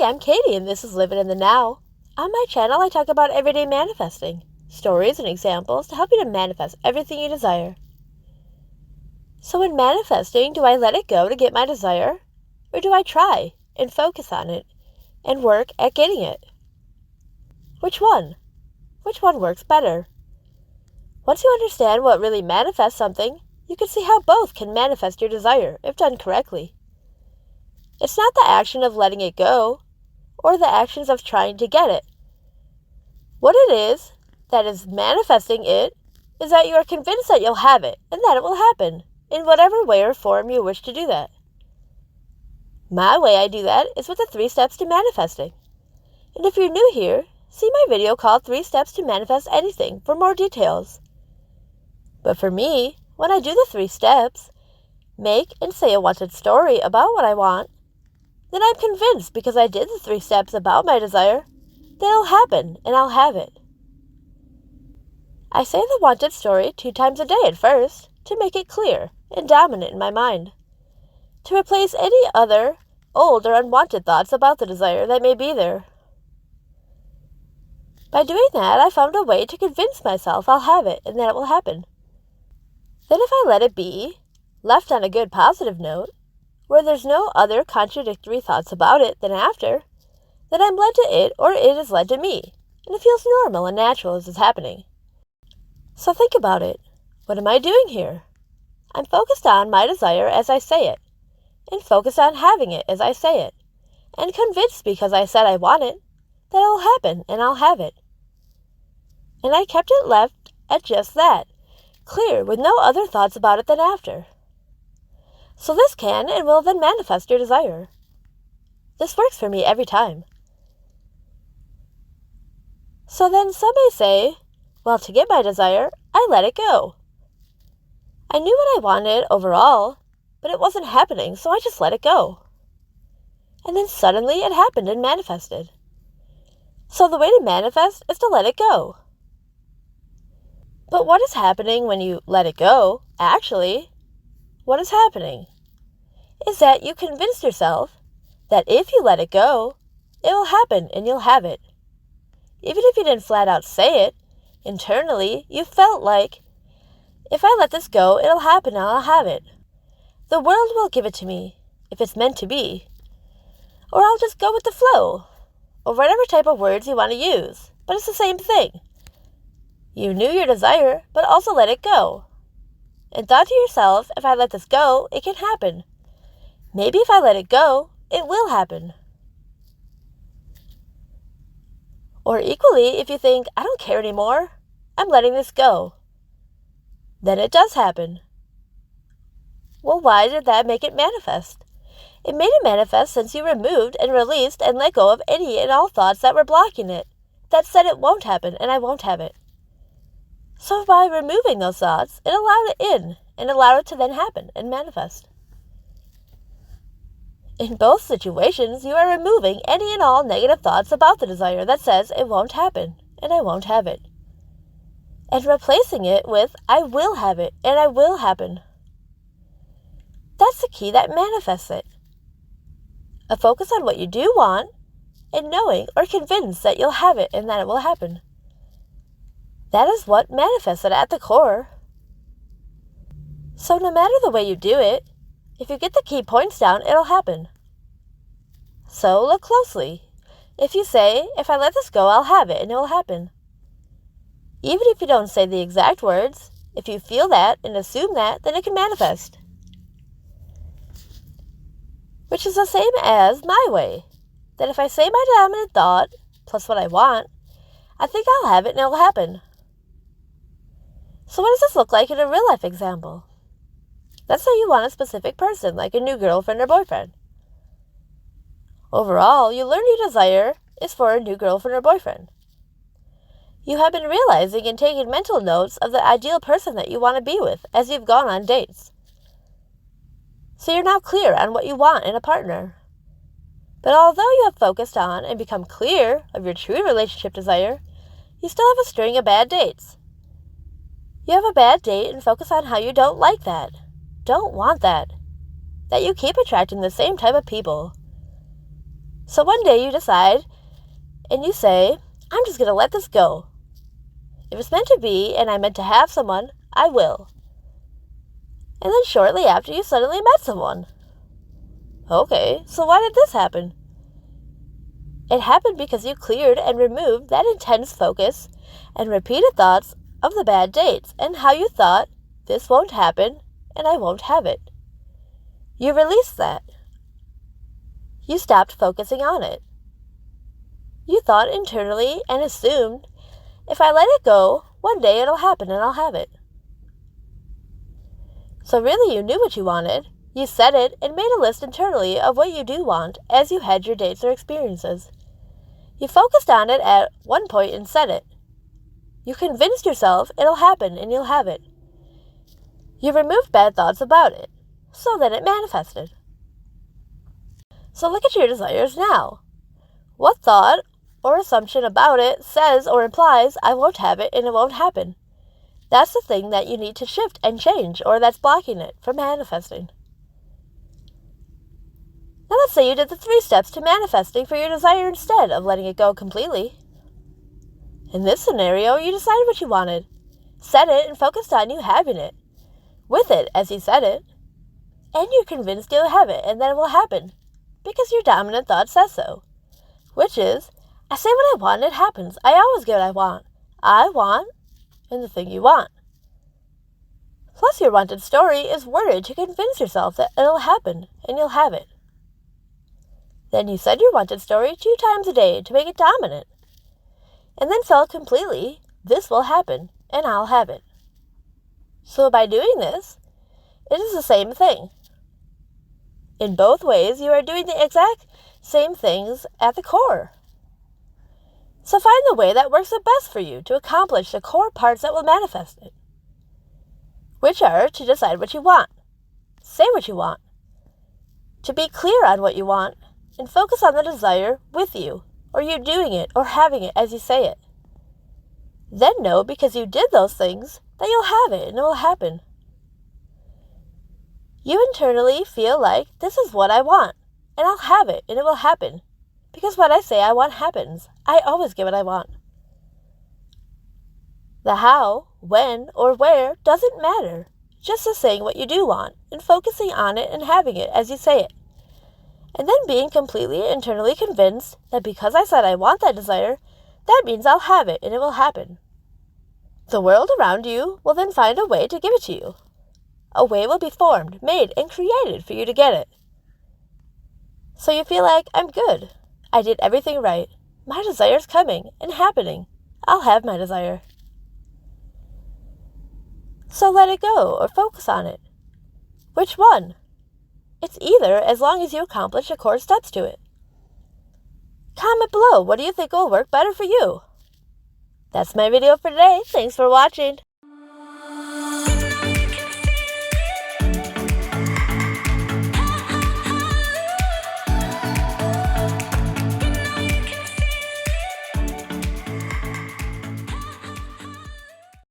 I'm Katie, and this is Living in the Now. On my channel, I talk about everyday manifesting, stories and examples to help you to manifest everything you desire. So in manifesting, do I let it go to get my desire? Or do I try and focus on it and work at getting it? Which one? Which one works better? Once you understand what really manifests something, you can see how both can manifest your desire if done correctly. It's not the action of letting it go, or the actions of trying to get it. What it is that is manifesting it is that you are convinced that you'll have it and that it will happen in whatever way or form you wish to do that. My way I do that is with the 3 steps to manifesting. And if you're new here, see my video called 3 Steps to Manifest Anything for more details. But for me, when I do the 3 steps, make and say a wanted story about what I want, then I'm convinced because I did the 3 steps about my desire that it'll happen and I'll have it. I say the wanted story 2 times a day at first to make it clear and dominant in my mind, to replace any other old or unwanted thoughts about the desire that may be there. By doing that, I found a way to convince myself I'll have it and that it will happen. Then if I let it be, left on a good positive note, where there's no other contradictory thoughts about it than after, then I'm led to it or it is led to me, and it feels normal and natural as it's happening. So think about it. What am I doing here? I'm focused on my desire as I say it, and focused on having it as I say it, and convinced because I said I want it, that it will happen and I'll have it. And I kept it left at just that, clear with no other thoughts about it than after. So this can and will then manifest your desire. This works for me every time. So then some may say, well, to get my desire, I let it go. I knew what I wanted overall, but it wasn't happening, so I just let it go. And then suddenly it happened and manifested. So the way to manifest is to let it go. But what is happening when you let it go, actually? What is happening is that you convinced yourself that if you let it go, it will happen and you'll have it. Even if you didn't flat out say it, internally you felt like, if I let this go, it'll happen and I'll have it. The world will give it to me, if it's meant to be. Or I'll just go with the flow, or whatever type of words you want to use, but it's the same thing. You knew your desire, but also let it go. And thought to yourself, if I let this go, it can happen. Maybe if I let it go, it will happen. Or equally, if you think, I don't care anymore, I'm letting this go, then it does happen. Well, why did that make it manifest? It made it manifest since you removed and released and let go of any and all thoughts that were blocking it, that said it won't happen and I won't have it. So by removing those thoughts, it allowed it in and allowed it to then happen and manifest. In both situations, you are removing any and all negative thoughts about the desire that says it won't happen and I won't have it, and replacing it with I will have it and I will happen. That's the key that manifests it. A focus on what you do want and knowing or convinced that you'll have it and that it will happen. That is what manifests it at the core. So no matter the way you do it, if you get the key points down, it'll happen. So look closely. If you say, if I let this go, I'll have it and it will happen. Even if you don't say the exact words, if you feel that and assume that, then it can manifest. Which is the same as my way. That if I say my dominant thought, plus what I want, I think I'll have it and it'll happen. So what does this look like in a real life example? Let's say you want a specific person, like a new girlfriend or boyfriend. Overall, you learn your desire is for a new girlfriend or boyfriend. You have been realizing and taking mental notes of the ideal person that you want to be with as you've gone on dates. So you're now clear on what you want in a partner. But although you have focused on and become clear of your true relationship desire, you still have a string of bad dates. You have a bad date and focus on how you don't like that, don't want that you keep attracting the same type of people. So one day you decide and you say, I'm just going to let this go. If it's meant to be and I'm meant to have someone, I will. And then shortly after you suddenly met someone. Okay, so why did this happen? It happened because you cleared and removed that intense focus and repeated thoughts of the bad dates and how you thought, this won't happen and I won't have it. You released that. You stopped focusing on it. You thought internally and assumed, if I let it go, one day it'll happen and I'll have it. So really you knew what you wanted. You said it and made a list internally of what you do want as you had your dates or experiences. You focused on it at one point and said it. You convinced yourself it'll happen and you'll have it. You removed bad thoughts about it, so that it manifested. So look at your desires now. What thought or assumption about it says or implies I won't have it and it won't happen? That's the thing that you need to shift and change, or that's blocking it from manifesting. Now let's say you did the 3 steps to manifesting for your desire instead of letting it go completely. In this scenario, you decided what you wanted, said it, and focused on you having it, with it as you said it, and you're convinced you'll have it and that it will happen, because your dominant thought says so, which is, I say what I want and it happens. I always get what I want, and the thing you want. Plus your wanted story is worded to convince yourself that it'll happen and you'll have it. Then you said your wanted story 2 times a day to make it dominant, and then felt completely, this will happen and I'll have it. So by doing this, it is the same thing. In both ways, you are doing the exact same things at the core. So find the way that works the best for you to accomplish the core parts that will manifest it, which are to decide what you want, say what you want, to be clear on what you want, and focus on the desire with you, or you doing it or having it as you say it. Then know, because you did those things, that you'll have it and it will happen. You internally feel like, this is what I want, and I'll have it and it will happen, because what I say I want happens. I always get what I want. The how, when, or where doesn't matter, just the saying what you do want and focusing on it and having it as you say it. And then being completely internally convinced that because I said I want that desire, that means I'll have it and it will happen. The world around you will then find a way to give it to you. A way will be formed, made, and created for you to get it. So you feel like, I'm good. I did everything right. My desire's coming and happening. I'll have my desire. So let it go or focus on it. Which one? It's either, as long as you accomplish the core steps to it. Comment below, what do you think will work better for you? That's my video for today. Thanks for watching.